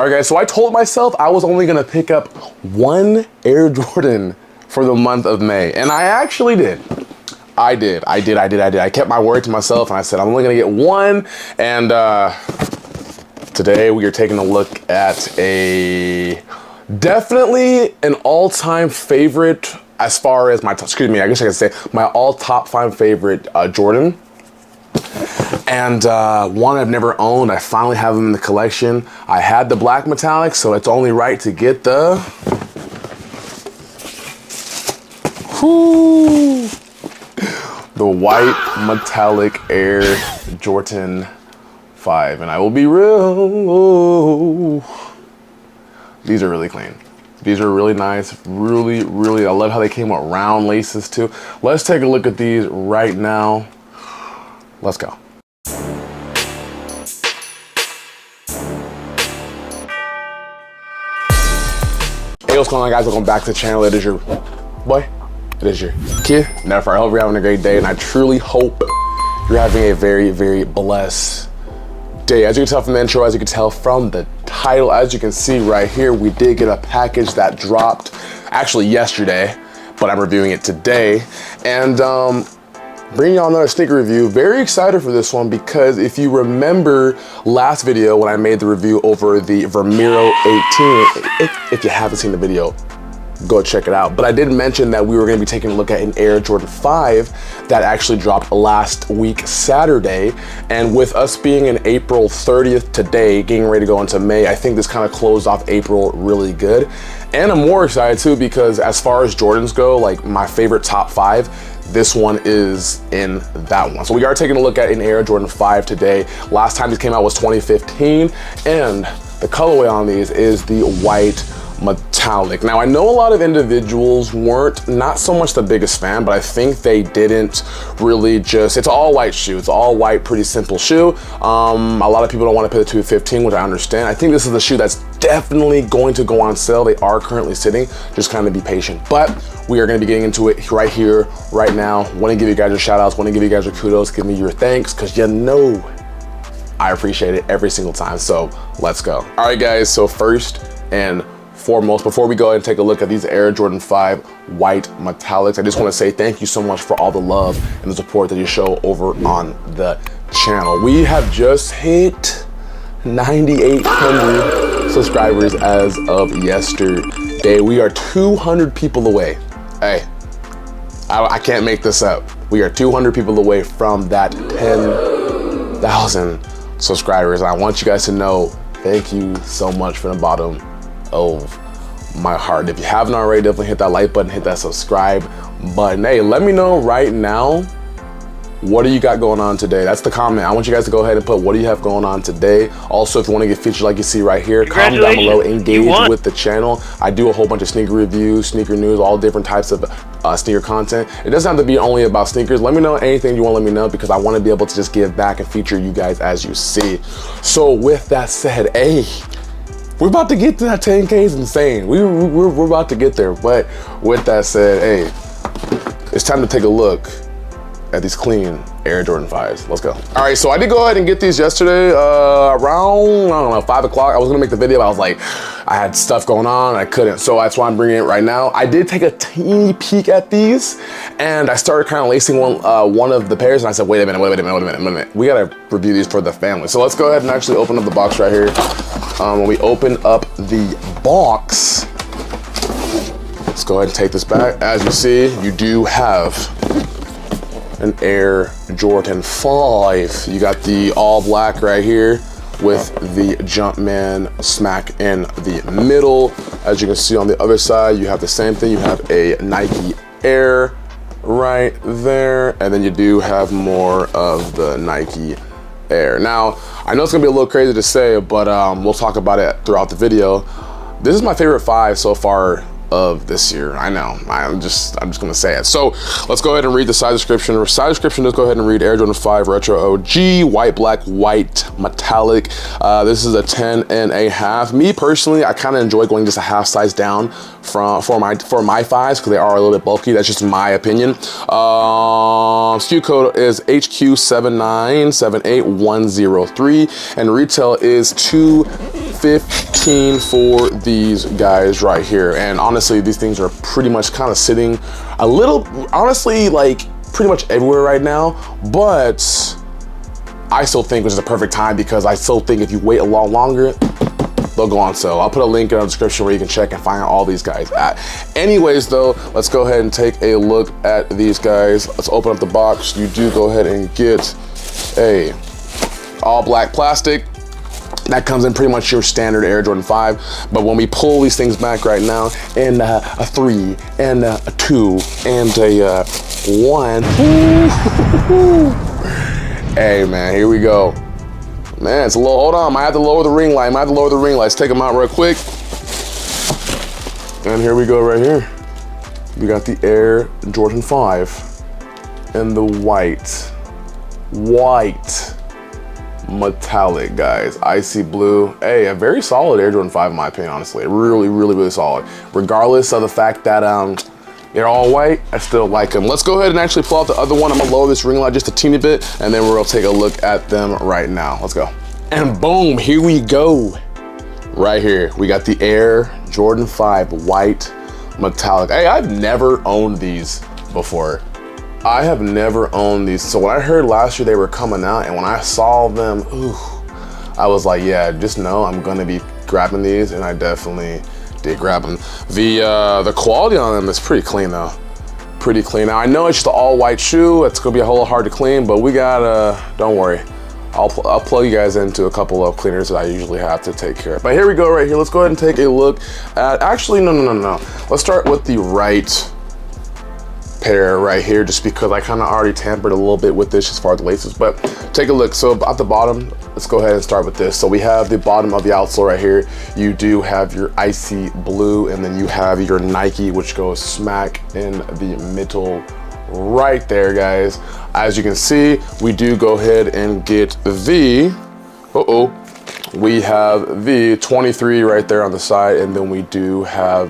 All right, guys, so I told myself I was only gonna pick up one Air Jordan for the month of May, and I actually did. I did. I kept my word to myself, and I said I'm only gonna get one, and today we are taking a look at definitely an all-time favorite as far as my, excuse me, I guess I could say my all-top 5 favorite Jordan. And one I've never owned. I finally have them in the collection. I had the black metallic, so it's only right to get the white metallic Air Jordan 5. And I will be real, these are really clean. These are really nice, really, I love how they came with round laces too. Let's take a look at these right now. Let's go. Hey, what's going on, guys? Welcome back to the channel. It is your boy. It is your kid. Never. I hope you're having a great day, and I truly hope you're having a very, very blessed day. As you can tell from the intro, as you can tell from the title, as you can see right here, we did get a package that dropped actually yesterday, but I'm reviewing it today, and bringing y'all another sneaker review. Very excited for this one because if you remember last video when I made the review over the Vermeero 18, if you haven't seen the video, go check it out. But I did mention that we were gonna be taking a look at an Air Jordan 5 that actually dropped last week, Saturday. And with us being in April 30th today, getting ready to go into May, I think this kind of closed off April really good. And I'm more excited too because as far as Jordans go, like my favorite top 5, this one is in that one. So we are taking a look at an Air Jordan 5 today. Last time these came out was 2015, and the colorway on these is the white metallic. Now I know a lot of individuals weren't not so much the biggest fan, but I think they didn't really just, it's all white shoe. It's all white, pretty simple shoe. A lot of people don't want to pay the $215, which I understand. I think this is the shoe that's definitely going to go on sale. They are currently sitting, just kind of be patient. But we are going to be getting into it right here, right now. Want to give you guys your shout outs, want to give you guys your kudos, give me your thanks, because you know I appreciate it every single time. So let's go. All right, guys, so first and foremost, before we go ahead and take a look at these Air Jordan 5 white metallics, I just want to say thank you so much for all the love and the support that you show over on the channel. We have just hit 9,800 subscribers as of yesterday. We are 200 people away. Hey, I can't make this up. We are 200 people away from that 10,000 subscribers. And I want you guys to know, thank you so much from the bottom of my heart. If you haven't already, definitely hit that like button, hit that subscribe button. Hey, let me know right now, what do you got going on today? That's the comment. I want you guys to go ahead and put what do you have going on today. Also, if you want to get featured like you see right here, comment down below, engage with the channel. I do a whole bunch of sneaker reviews, sneaker news, all different types of sneaker content. It doesn't have to be only about sneakers. Let me know anything you want to let me know because I want to be able to just give back and feature you guys as you see. So with that said, hey, we're about to get to that 10K is insane. We're about to get there. But with that said, hey, it's time to take a look at these clean Air Jordan 5s. Let's go. All right, so I did go ahead and get these yesterday around, I don't know, 5 o'clock. I was gonna make the video, but I was like, I had stuff going on, I couldn't. So that's why I'm bringing it right now. I did take a teeny peek at these and I started kind of lacing one of the pairs and I said, wait a minute. We gotta review these for the family. So let's go ahead and actually open up the box right here. When we open up the box, let's go ahead and take this back. As you see, you do have an Air Jordan 5. You got the all black right here with the Jumpman smack in the middle. As you can see on the other side, you have the same thing. You have a Nike Air right there, and then you do have more of the Nike Air. Now, I know it's gonna be a little crazy to say, but we'll talk about it throughout the video. This is my favorite 5 so far of this year. I know, I'm just gonna say it. So let's go ahead and read the side description. The side description, let's go ahead and read Air Jordan 5 Retro OG, white, black, white, metallic. This is a 10.5. Me personally, I kind of enjoy going just a half size down for my 5s because they are a little bit bulky. That's just my opinion. SKU code is HQ7978103 and retail is $250. $215 for these guys right here. And honestly, these things are pretty much kind of sitting a little, honestly, like pretty much everywhere right now, but I still think this is a perfect time because I still think if you wait a lot longer, they'll go on sale. I'll put a link in the description where you can check and find all these guys at. Anyways though, let's go ahead and take a look at these guys. Let's open up the box. You do go ahead and get a all black plastic. That comes in pretty much your standard Air Jordan 5. But when we pull these things back right now, and a 3, and a 2, and a 1. Hey man, here we go. Man, it's a little, hold on, I have to lower the ring light. Let's take them out real quick. And here we go right here. We got the Air Jordan 5 and the white metallic, guys. Icy blue. Hey, a very solid Air Jordan 5 in my opinion, honestly. Really solid. Regardless of the fact that they're all white, I still like them. Let's go ahead and actually pull out the other one. I'm gonna lower this ring light just a teeny bit, and then we're gonna take a look at them right now. Let's go. And boom, here we go. Right here, we got the Air Jordan 5 white metallic. Hey, I've never owned these before. I have never owned these. So when I heard last year they were coming out, and when I saw them, ooh, I was like, yeah, just know I'm gonna be grabbing these, and I definitely did grab them. The quality on them is pretty clean though. Pretty clean. Now I know it's just an all white shoe. It's gonna be a whole lot hard to clean, but we got, don't worry. I'll plug you guys into a couple of cleaners that I usually have to take care of. But here we go right here. Let's go ahead and take a look at, actually, no. Let's start with the right pair right here, just because I kind of already tampered a little bit with this as far as the laces, but take a look. So at the bottom, let's go ahead and start with this. So we have the bottom of the outsole right here. You do have your icy blue, and then you have your Nike, which goes smack in the middle right there, guys. As you can see, we do go ahead and get the, we have the 23 right there on the side, and then we do have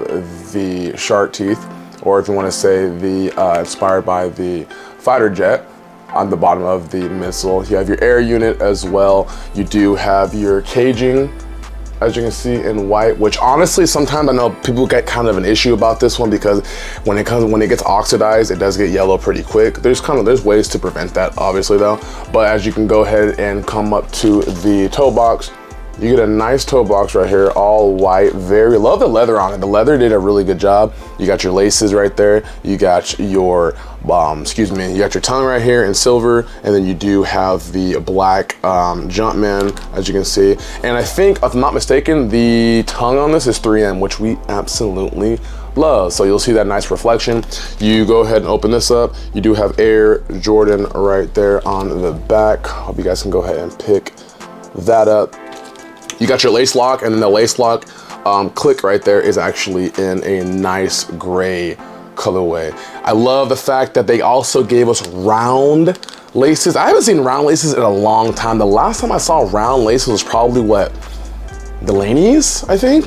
the shark teeth, or if you want to say the inspired by the fighter jet on the bottom of the midsole. You have your air unit as well. You do have your caging, as you can see, in white, which honestly, sometimes I know people get kind of an issue about this one because when it gets oxidized, it does get yellow pretty quick. There's ways to prevent that, obviously though. But as you can go ahead and come up to the toe box, you get a nice toe box right here, all white. Love the leather on it. The leather did a really good job. You got your laces right there. You got your, you got your tongue right here in silver, and then you do have the black Jumpman, as you can see. And I think, if I'm not mistaken, the tongue on this is 3M, which we absolutely love. So you'll see that nice reflection. You go ahead and open this up. You do have Air Jordan right there on the back. Hope you guys can go ahead and pick that up. You got your lace lock, and then the lace lock click right there is actually in a nice gray colorway. I love the fact that they also gave us round laces. I haven't seen round laces in a long time. The last time I saw round laces was probably what? Delaney's, I think?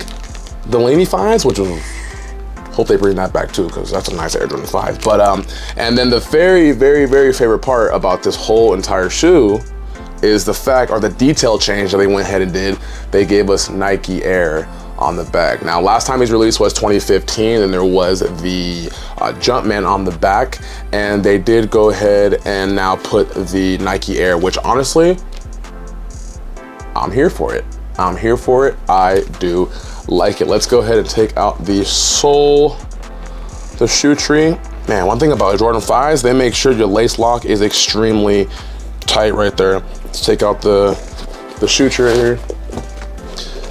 Delaney 5s, which was, hope they bring that back too, because that's a nice Air Jordan 5. But, and then the very favorite part about this whole entire shoe is the fact, or the detail change that they went ahead and did. They gave us Nike Air on the back. Now, last time he's released was 2015, and there was the Jumpman on the back, and they did go ahead and now put the Nike Air, which honestly, I'm here for it. I'm here for it. I do like it. Let's go ahead and take out the sole, the shoe tree. Man, one thing about Jordan 5s, they make sure your lace lock is extremely tight right there. Let's take out the shoe tree right here.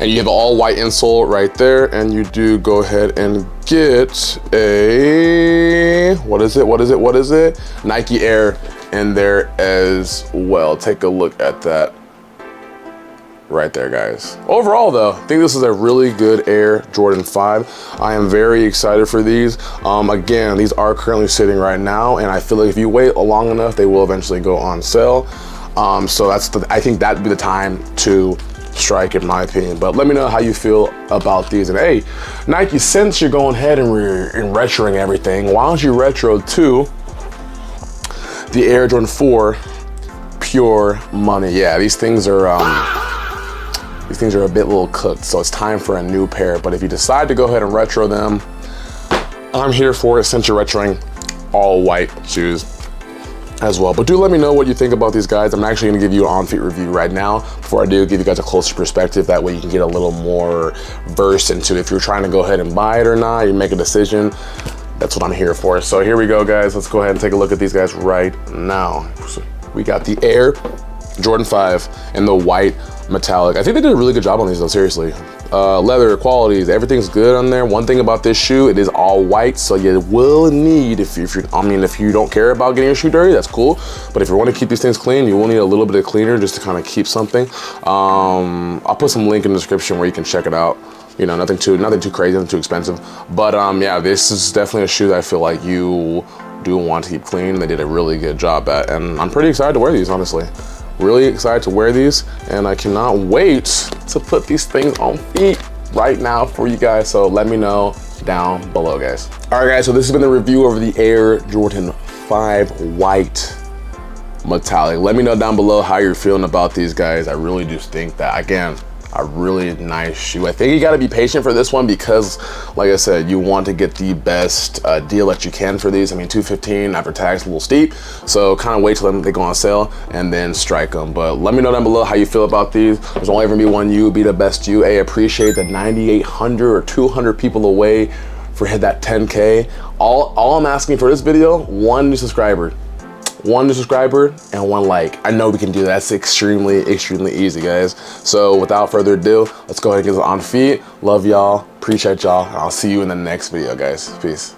And you have an all white insole right there, and you do go ahead and get a, what is it? Nike Air in there as well. Take a look at that right there, guys. Overall though, I think this is a really good Air Jordan 5. I am very excited for these. Again, these are currently sitting right now, and I feel like if you wait long enough, they will eventually go on sale. So I think that'd be the time to strike, in my opinion. But let me know how you feel about these. And hey, Nike, since you're going ahead and retroing everything, why don't you retro to the Air Jordan 4 Pure Money? Yeah, these things are these things are a bit little cooked, so it's time for a new pair. But if you decide to go ahead and retro them, I'm here for it since you're retroing all white shoes as well. But do let me know what you think about these guys. I'm actually gonna give you an on-feet review right now. Before I do, give you guys a closer perspective. That way you can get a little more versed into if you're trying to go ahead and buy it or not, you make a decision. That's what I'm here for. So here we go, guys. Let's go ahead and take a look at these guys right now. So we got the Air Jordan 5 in the white metallic. I think they did a really good job on these though, seriously. Leather qualities, everything's good on there. One thing about this shoe, it is all white, so you will need, if you don't care about getting your shoe dirty, that's cool. But if you want to keep these things clean, you will need a little bit of cleaner just to kind of keep something. I'll put some link in the description where you can check it out. You know, nothing too crazy, nothing too expensive. But yeah, this is definitely a shoe that I feel like you do want to keep clean. They did a really good job at, and I'm pretty excited to wear these, honestly. Really excited to wear these, and I cannot wait to put these things on feet right now for you guys. So let me know down below, guys. All right, guys, so this has been the review over the Air Jordan 5 white metallic. Let me know down below how you're feeling about these guys. I really do think that, again, a really nice shoe. I think you gotta be patient for this one because, like I said, you want to get the best deal that you can for these. I mean, $215 after tax, a little steep. So kind of wait till they go on sale and then strike them. But let me know down below how you feel about these. There's only ever be one you, be the best you. Hey, appreciate the 9,800 or 200 people away for hit that 10K. All I'm asking for this video, one new subscriber and one like. I know we can do that. That's extremely easy, guys. So without further ado, let's go ahead and get it on feet. Love y'all, appreciate y'all, and I'll see you in the next video, guys. Peace.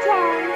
Okay.